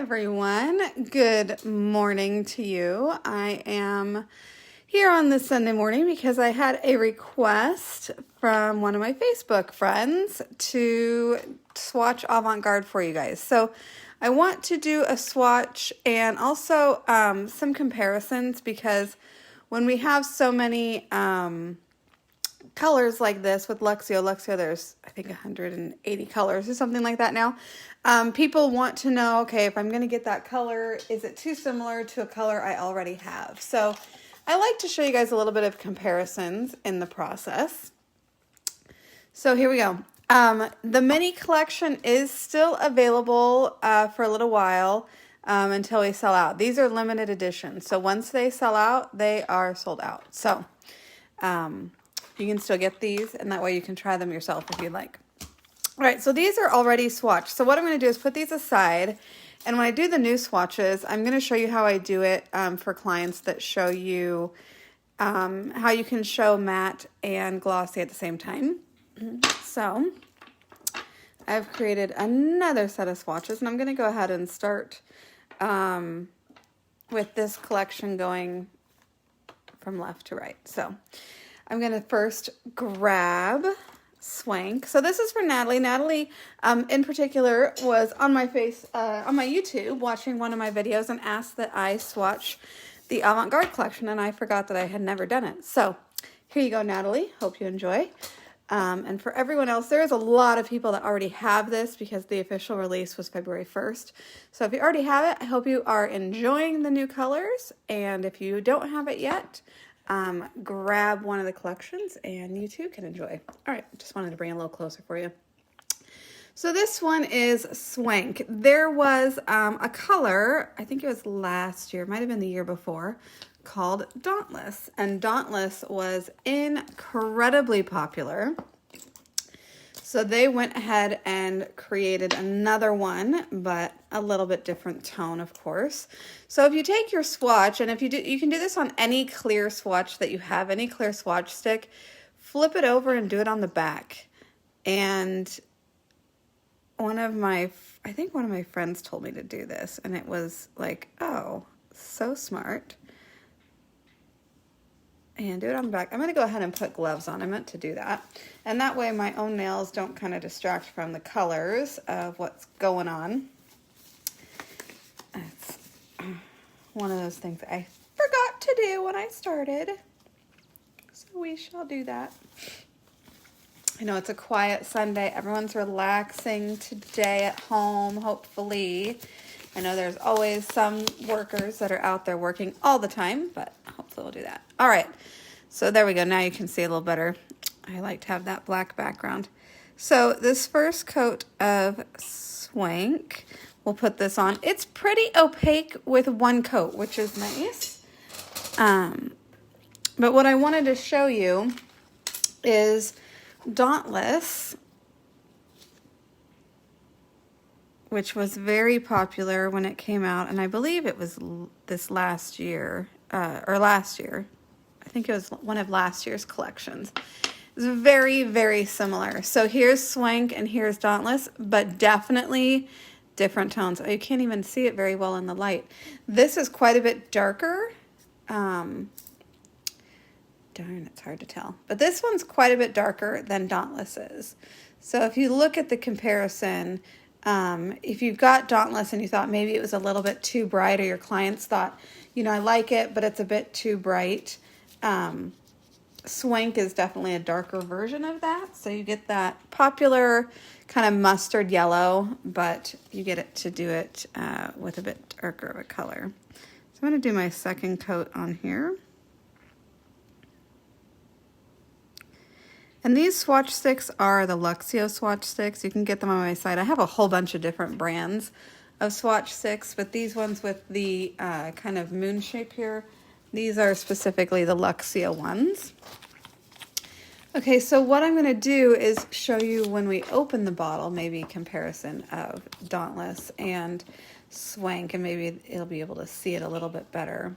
everyone. Good morning to you. I am here on this Sunday morning because I had a request from one of my Facebook friends to swatch Avant-Garde for you guys. So I want to do a swatch and also some comparisons, because when we have so many colors like this with Luxio, there's I think 180 colors or something like that now. People want to know, okay, if I'm going to get that color, is it too similar to a color I already have? So I like to show you guys a little bit of comparisons in the process. So here we go. The mini collection is still available for a little while until we sell out. These are limited editions, so once they sell out, they are sold out. So you can still get these, and that way you can try them yourself if you'd like. All right, so these are already swatched. So what I'm going to do is put these aside, and when I do the new swatches, I'm going to show you how I do it for clients that show you how you can show matte and glossy at the same time. So I've created another set of swatches, and I'm going to go ahead and start with this collection going from left to right. So I'm going to first grab Swank. So this is for Natalie. Natalie, in particular, was on my on my YouTube watching one of my videos and asked that I swatch the Avant-Garde collection, and I forgot that I had never done it. So here you go, Natalie. Hope you enjoy. And for everyone else, there's a lot of people that already have this because the official release was February 1st. So if you already have it, I hope you are enjoying the new colors. And if you don't have it yet, grab one of the collections and you too can enjoy. All right, just wanted to bring it a little closer for you. So this one is Swank. There was a color, I think it was last year, might have been the year before, called Dauntless. And Dauntless was incredibly popular. So they went ahead and created another one, but a little bit different tone, of course. So if you take your swatch, and if you do, you can do this on any clear swatch that you have, any clear swatch stick, flip it over and do it on the back. And I think one of my friends told me to do this, and it was like, oh, so smart. And do it on the back. I'm going to go ahead and put gloves on. I meant to do that. And that way my own nails don't kind of distract from the colors of what's going on. It's one of those things I forgot to do when I started. So we shall do that. I know it's a quiet Sunday. Everyone's relaxing today at home, hopefully. I know there's always some workers that are out there working all the time, but hopefully we'll do that. All right, so there we go. Now you can see a little better. I like to have that black background. So this first coat of Swank, we'll put this on. It's pretty opaque with one coat, which is nice. But what I wanted to show you is Dauntless, which was very popular when it came out, and I believe it was this last year, or last year. I think it was one of last year's collections. It's very, very similar. So here's Swank and here's Dauntless, but definitely different tones. Oh, you can't even see it very well in the light. This is quite a bit darker. Darn, it's hard to tell. But this one's quite a bit darker than Dauntless is. So if you look at the comparison, if you've got Dauntless and you thought maybe it was a little bit too bright, or your clients thought, you know, I like it, but it's a bit too bright, Swank is definitely a darker version of that. So you get that popular kind of mustard yellow, but you get it to do it with a bit darker of a color. So I'm going to do my second coat on here. And these swatch sticks are the Luxio swatch sticks. You can get them on my site. I have a whole bunch of different brands of swatch sticks, but these ones with the kind of moon shape here, these are specifically the Luxio ones. Okay, so what I'm going to do is show you when we open the bottle, maybe a comparison of Dauntless and Swank, and maybe you'll be able to see it a little bit better.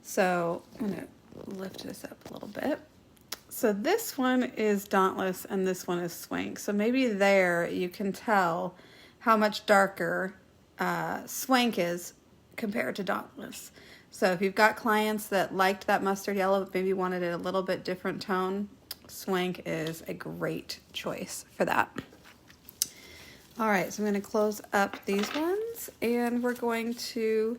So I'm going to lift this up a little bit. So this one is Dauntless and this one is Swank. So maybe there you can tell how much darker Swank is compared to Dauntless. So if you've got clients that liked that mustard yellow, but maybe wanted it a little bit different tone, Swank is a great choice for that. All right, so I'm going to close up these ones, and we're going to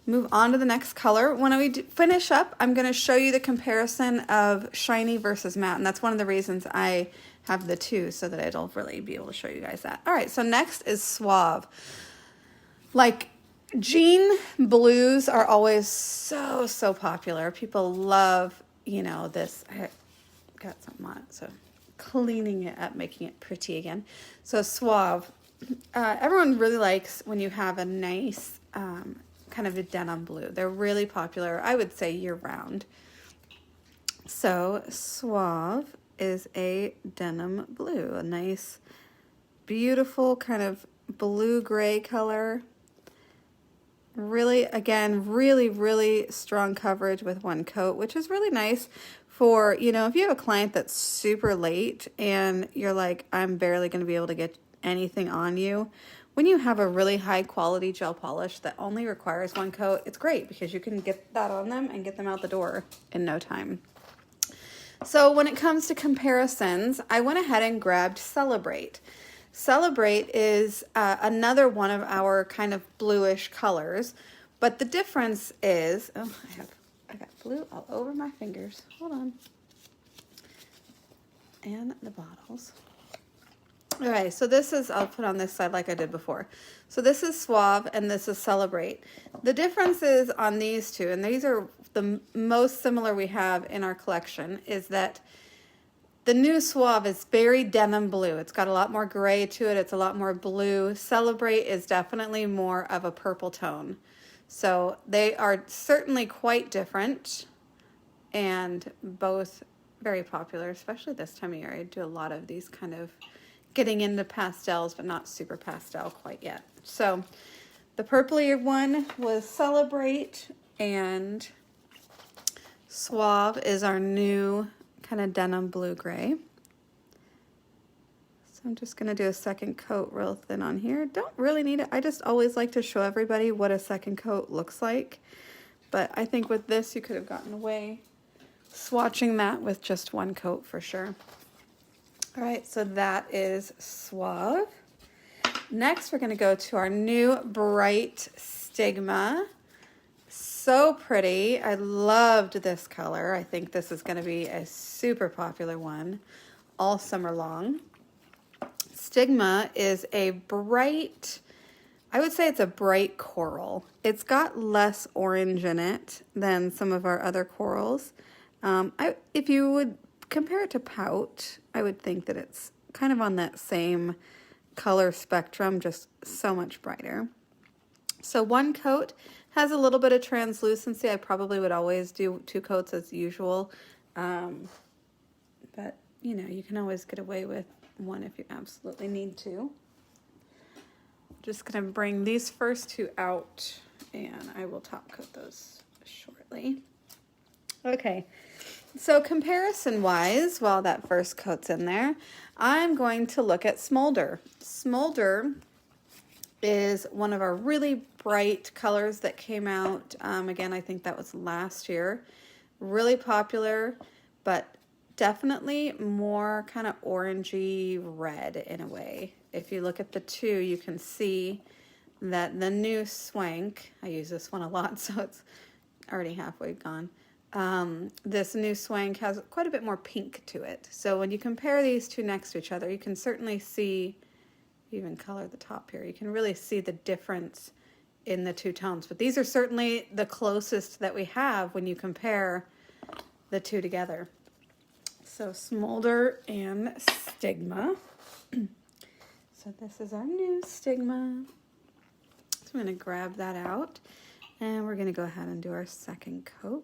move on to the next color. When we finish up, I'm going to show you the comparison of shiny versus matte, and that's one of the reasons I have the two, so that I'll really be able to show you guys that. All right, so next is Suave. Like, jean blues are always so popular. People love, you know, this. I got something on it, so cleaning it up, making it pretty again. So Suave, everyone really likes when you have a nice kind of a denim blue. They're really popular, I would say, year-round. So Suave is a denim blue, a nice, beautiful kind of blue-gray color. Really, again, really strong coverage with one coat, which is really nice for, you know, if you have a client that's super late and you're like, I'm barely going to be able to get anything on you. When you have a really high quality gel polish that only requires one coat, it's great because you can get that on them and get them out the door in no time. So when it comes to comparisons, I went ahead and grabbed Celebrate. Celebrate is another one of our kind of bluish colors, but the difference is, oh, I got blue all over my fingers. Hold on. And the bottles. All right, so this is, I'll put on this side like I did before. So this is Suave and this is Celebrate. The difference is on these two, and these are the most similar we have in our collection, is that the new Suave is very denim blue. It's got a lot more gray to it. It's a lot more blue. Celebrate is definitely more of a purple tone. So they are certainly quite different and both very popular, especially this time of year. I do a lot of these kind of getting into pastels, but not super pastel quite yet. So the purplier one was Celebrate, and Suave is our new kind of denim blue-gray. So I'm just going to do a second coat real thin on here. Don't really need it. I just always like to show everybody what a second coat looks like. But I think with this, you could have gotten away swatching that with just one coat for sure. All right, so that is Suave. Next, we're going to go to our new Bright Stigma. So pretty. I loved this color. I think this is going to be a super popular one all summer long. Stigma is a bright, I would say it's a bright coral. It's got less orange in it than some of our other corals. If you would compare it to Pout, I would think that it's kind of on that same color spectrum, just so much brighter. So one coat has a little bit of translucency. I probably would always do two coats as usual. But, you know, you can always get away with one if you absolutely need to. Just going to bring these first two out, and I will top coat those shortly. Okay. So comparison-wise, while that first coat's in there, I'm going to look at Smolder. Smolder is one of our really bright colors that came out. Again, I think that was last year. Really popular, but definitely more kind of orangey red in a way. If you look at the two, you can see that the new Swank, I use this one a lot, so it's already halfway gone. This new Swank has quite a bit more pink to it. So when you compare these two next to each other, you can certainly see, even color the top here, you can really see the difference in the two tones. But these are certainly the closest that we have when you compare the two together. So Smolder and Stigma. So this is our new Stigma. So I'm going to grab that out, and we're going to go ahead and do our second coat.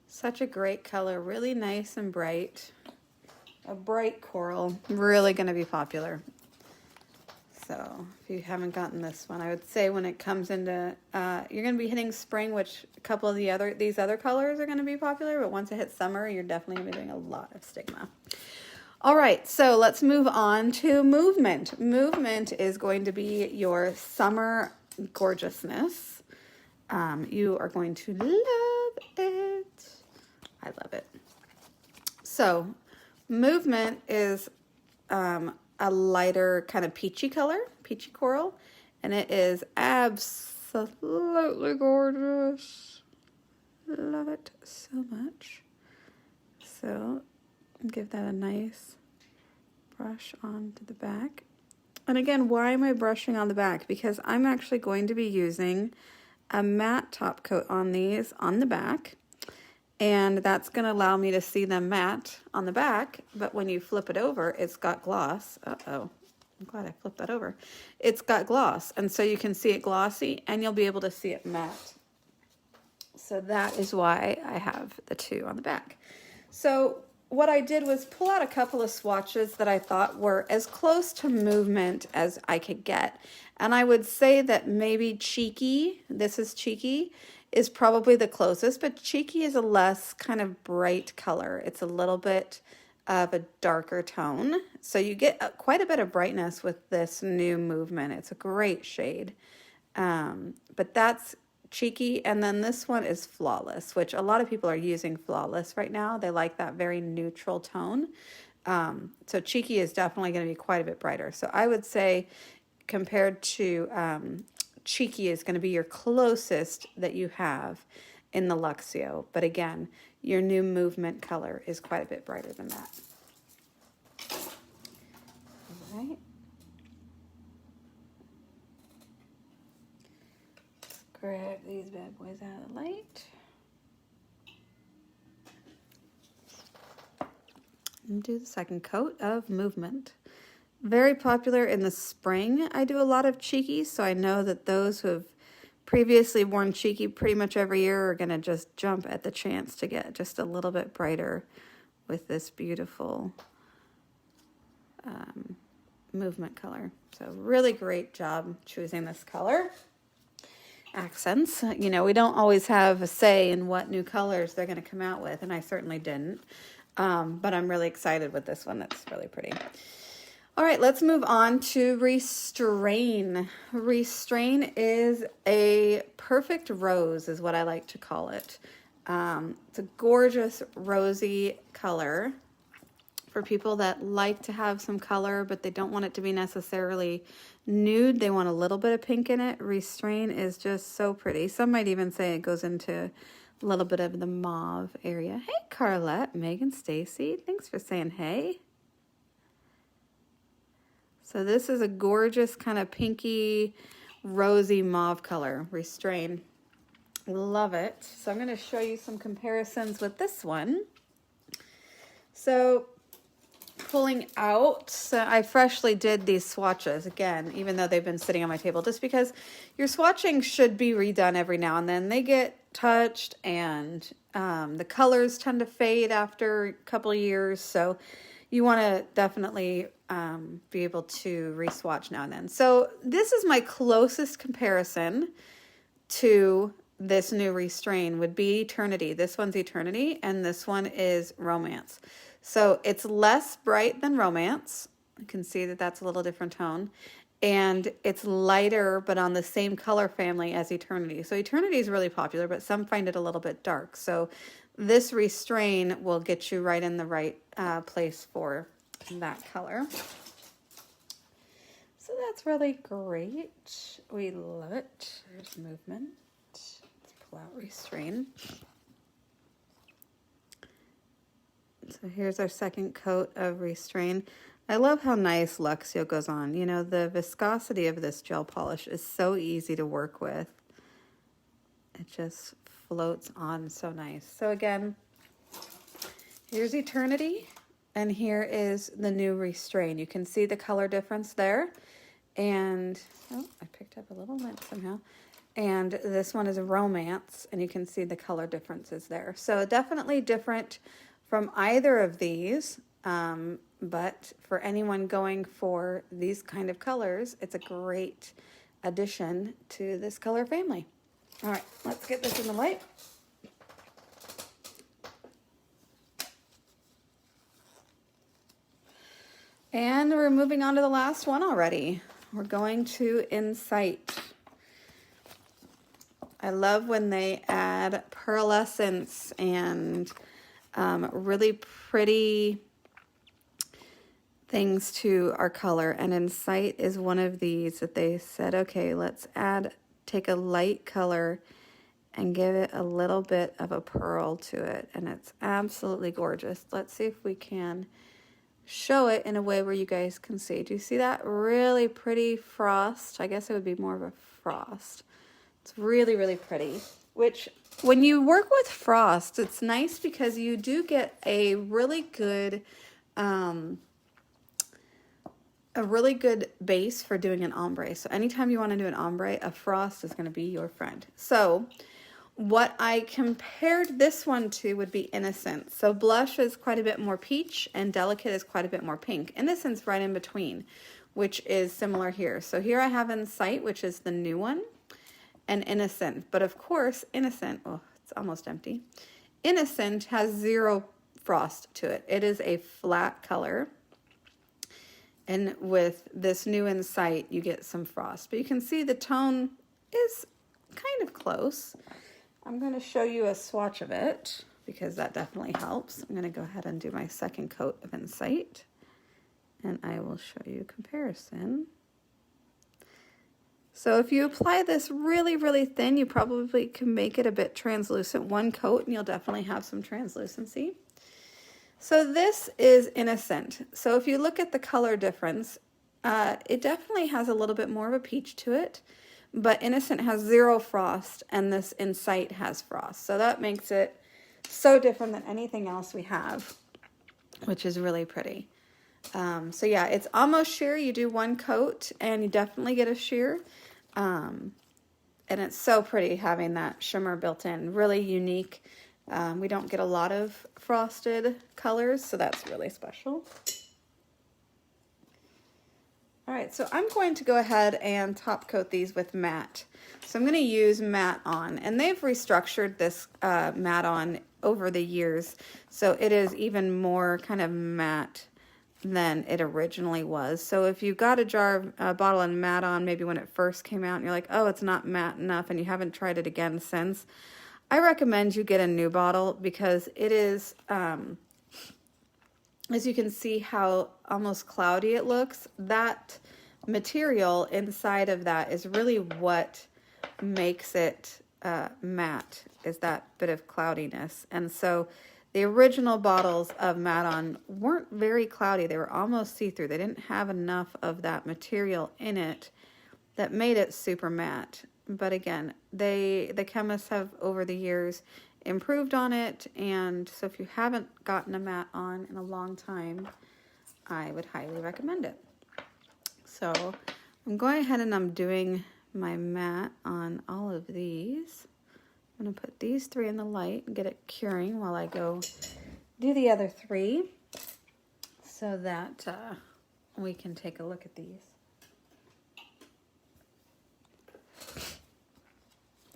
Such a great color, really nice and bright. A bright coral, really going to be popular. So if you haven't gotten this one, I would say when it comes into, you're going to be hitting spring, which a couple of these other colors are going to be popular, but once it hits summer, you're definitely going to be doing a lot of stigma. All right, so let's move on to movement. Movement is going to be your summer gorgeousness. You are going to love it. I love it. So movement is a lighter kind of peachy color, peachy coral, and it is absolutely gorgeous. Love it so much. So give that a nice brush onto the back. And again, why am I brushing on the back? Because I'm actually going to be using a matte top coat on these on the back. And that's going to allow me to see them matte on the back. But when you flip it over, it's got gloss. Uh-oh. I'm glad I flipped that over. It's got gloss. And so you can see it glossy and you'll be able to see it matte. So that is why I have the two on the back. So what I did was pull out a couple of swatches that I thought were as close to movement as I could get. And I would say that maybe Cheeky, this is Cheeky, is probably the closest, but Cheeky is a less kind of bright color. It's a little bit of a darker tone. So you get quite a bit of brightness with this new movement. It's a great shade. But that's Cheeky, and then this one is Flawless, which a lot of people are using Flawless right now. They like that very neutral tone. So Cheeky is definitely going to be quite a bit brighter. So I would say compared to Cheeky is going to be your closest that you have in the Luxio. But again, your new movement color is quite a bit brighter than that. All right. Let's grab these bad boys out of the light. And do the second coat of movement. Very popular in the spring. I do a lot of Cheeky, so I know that those who have previously worn Cheeky pretty much every year are going to just jump at the chance to get just a little bit brighter with this beautiful movement color. So really great job choosing this color. Accents, you know, we don't always have a say in what new colors they're going to come out with, and I certainly didn't. But I'm really excited with this one. That's really pretty. All right, let's move on to Restrain. Restrain is a perfect rose, is what I like to call it. It's a gorgeous rosy color for people that like to have some color, but they don't want it to be necessarily nude. They want a little bit of pink in it. Restrain is just so pretty. Some might even say it goes into a little bit of the mauve area. Hey, Carlette, Megan, Stacy, thanks for saying hey. So this is a gorgeous kind of pinky, rosy mauve color, Restrain. Love it. So I'm going to show you some comparisons with this one. So pulling out, so I freshly did these swatches again, even though they've been sitting on my table, just because your swatching should be redone every now and then. They get touched and the colors tend to fade after a couple of years. So you want to definitely be able to re-swatch now and then. So this is my closest comparison to this new Restrain would be Eternity. This one's Eternity, and this one is Romance. So it's less bright than Romance. You can see that that's a little different tone. And it's lighter, but on the same color family as Eternity. So Eternity is really popular, but some find it a little bit dark. So this Restrain will get you right in the right place for that color. So that's really great. We love it. There's movement. Let's pull out Restrain. So here's our second coat of Restrain. I love how nice Luxio goes on. You know, the viscosity of this gel polish is so easy to work with. It just floats on so nice. So again, here's Eternity, and here is the new Restrain. You can see the color difference there. And, oh, I picked up a little lint somehow. And this one is a Romance, and you can see the color differences there. So definitely different from either of these. But for anyone going for these kind of colors, it's a great addition to this color family. All right, let's get this in the light. And we're moving on to the last one already. We're going to Insight. I love when they add pearlescence and really pretty things to our color. And Insight is one of these that they said, okay, let's take a light color and give it a little bit of a pearl to it. And it's absolutely gorgeous. Let's see if we can show it in a way where you guys can see. Do you see that really pretty frost? I guess it would be more of a frost. It's really, really pretty. Which, when you work with frost, it's nice because you do get a really good base for doing an ombre. So anytime you want to do an ombre, a frost is going to be your friend. So what I compared this one to would be Innocent. So Blush is quite a bit more peach and Delicate is quite a bit more pink. Innocent's right in between, which is similar here. So here I have Insight, which is the new one, and Innocent. But of course, Innocent, oh, it's almost empty. Innocent has zero frost to it. It is a flat color. And with this new Insight, you get some frost. But you can see the tone is kind of close. I'm going to show you a swatch of it because that definitely helps. I'm going to go ahead and do my second coat of Insight. And I will show you a comparison. So if you apply this really, really thin, you probably can make it a bit translucent. One coat and you'll definitely have some translucency. So this is Innocent. So if you look at the color difference, it definitely has a little bit more of a peach to it, but Innocent has zero frost and this Insight has frost. So that makes it so different than anything else we have, which is really pretty. So yeah, it's almost sheer. You do one coat and you definitely get a sheer. And it's so pretty having that shimmer built in, really unique. We don't get a lot of frosted colors, so that's really special. All right, so I'm going to go ahead and top coat these with matte. So I'm going to use Matte On, and they've restructured this Matte On over the years, so it is even more kind of matte than it originally was. So if you got a bottle of Matte On maybe when it first came out and you're like, oh, it's not matte enough, and you haven't tried it again since, I recommend you get a new bottle because it is, as you can see how almost cloudy it looks, that material inside of that is really what makes it matte, is that bit of cloudiness. And so the original bottles of Matte On weren't very cloudy. They were almost see-through. They didn't have enough of that material in it that made it super matte. But again, the chemists have over the years improved on it, and so if you haven't gotten a Matte On in a long time, I would highly recommend it. So I'm going ahead and I'm doing my matte on all of these. I'm going to put these three in the light and get it curing while I go do the other three so that we can take a look at these.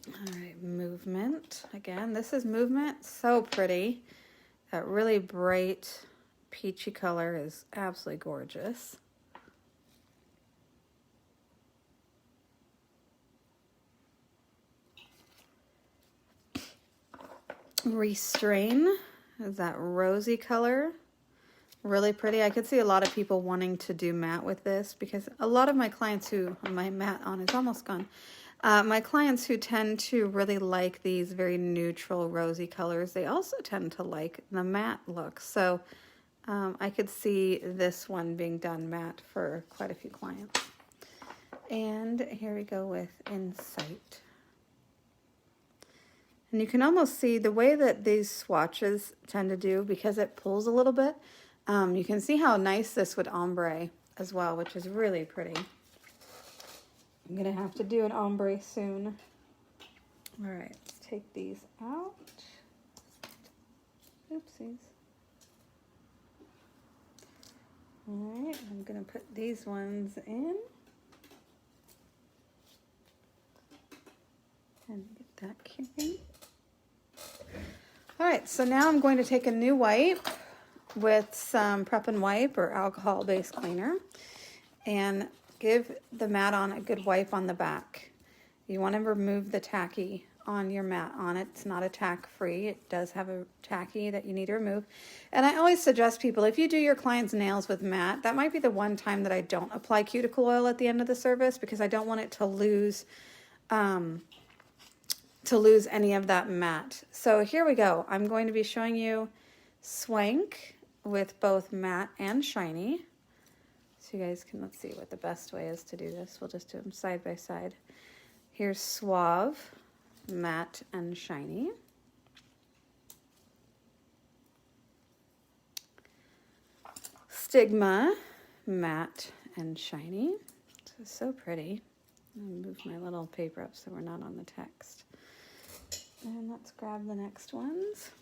All right, Movement. Again, this is Movement. So pretty. That really bright peachy color is absolutely gorgeous. Restrain is that rosy color. Really pretty. I could see a lot of people wanting to do matte with this because a lot of my clients who, my Matte On is almost gone. My clients who tend to really like these very neutral rosy colors, they also tend to like the matte look. So I could see this one being done matte for quite a few clients. And here we go with Insight. And you can almost see the way that these swatches tend to do, because it pulls a little bit, you can see how nice this would ombre as well, which is really pretty. I'm going to have to do an ombre soon. All right, let's take these out. Oopsies. All right, I'm gonna put these ones in. And get that curing. All right, so now I'm going to take a new wipe with some Prep and Wipe or alcohol-based cleaner and give the mat on a good wipe on the back. You want to remove the tacky on your mat on it. It's not a tack free. It does have a tacky that you need to remove. And I always suggest people, if you do your client's nails with mat, that might be the one time that I don't apply cuticle oil at the end of the service because I don't want it to lose any of that mat. So here we go. I'm going to be showing you swank with both matte and shiny. So you guys can, let's see what the best way is to do this. We'll just do them side by side. Here's suave, matte and shiny. Stigma, matte and shiny. So pretty. I'll move my little paper up so we're not on the text. And let's grab the next ones.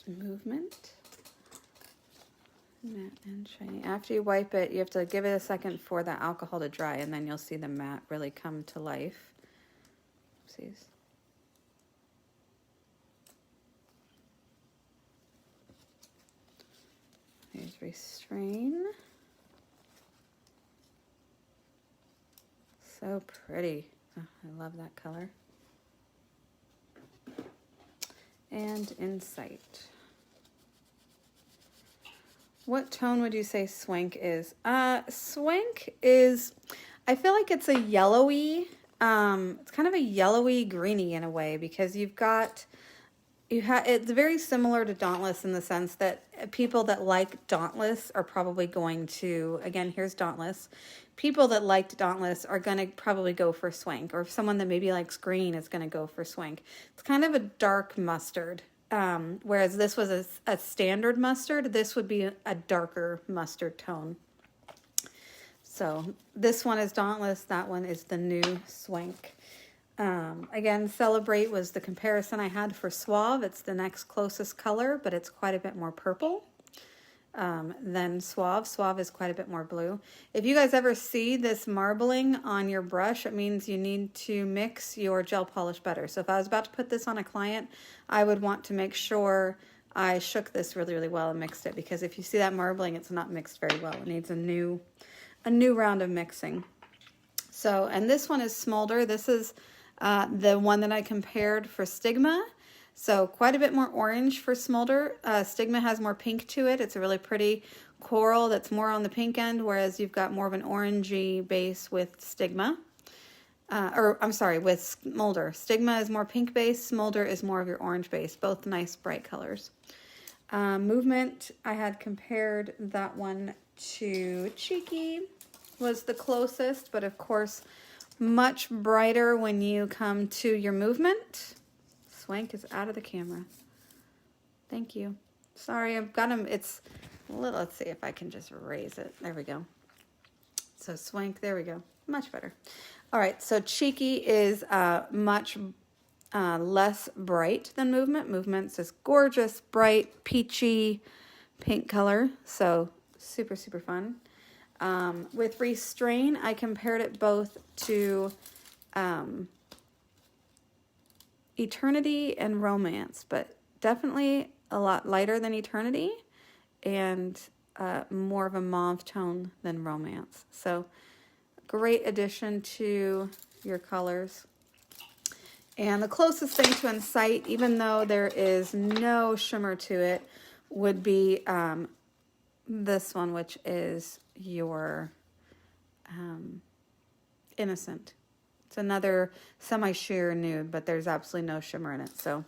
Here's movement. Matte and shiny. After you wipe it, you have to give it a second for the alcohol to dry, and then you'll see the matte really come to life. Oopsies. Here's restrain. So pretty. Oh, I love that color. And Insight. What tone would you say swank is? Swank is, I feel like it's a yellowy, it's kind of a yellowy greeny in a way because it's very similar to Dauntless in the sense that people that like Dauntless are probably going to, again, here's Dauntless. People that liked Dauntless are going to probably go for swank, or if someone that maybe likes green is going to go for swank. It's kind of a dark mustard, whereas this was a standard mustard. This would be a darker mustard tone. So this one is Dauntless. That one is the new swank. Again, Celebrate was the comparison I had for Suave. It's the next closest color, but it's quite a bit more purple than Suave. Suave is quite a bit more blue. If you guys ever see this marbling on your brush, it means you need to mix your gel polish better. So if I was about to put this on a client, I would want to make sure I shook this really, really well and mixed it, because if you see that marbling, it's not mixed very well. It needs a new round of mixing. So, and this one is Smolder. This is the one that I compared for Stigma. So quite a bit more orange for Smolder. Stigma has more pink to it. It's a really pretty coral that's more on the pink end, whereas you've got more of an orangey base with Stigma. With Smolder. Stigma is more pink base. Smolder is more of your orange base. Both nice bright colors. Movement, I had compared that one to Cheeky. Was the closest, but of course much brighter when you come to your movement. Swank is out of the camera. Thank you. Sorry, I've got him. It's a little, let's see if I can just raise it. There we go. So Swank, there we go. Much better. All right, so Cheeky is much less bright than Movement. Movement's this gorgeous, bright, peachy pink color. So super, super fun. With Restrain, I compared it both to Eternity and Romance, but definitely a lot lighter than Eternity and more of a mauve tone than Romance. So great addition to your colors. And the closest thing to Insight, even though there is no shimmer to it, would be this one, which is your Innocent. It's another semi-sheer nude, but there's absolutely no shimmer in it. So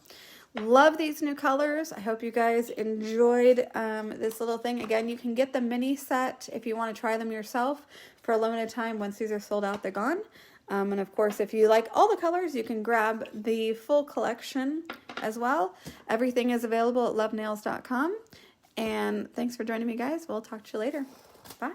love these new colors. I hope you guys enjoyed this little thing. Again, you can get the mini set if you want to try them yourself for a limited time. Once these are sold out, they're gone. And of course, if you like all the colors, you can grab the full collection as well. Everything is available at LuvNailz.com. And thanks for joining me, guys. We'll talk to you later. Bye.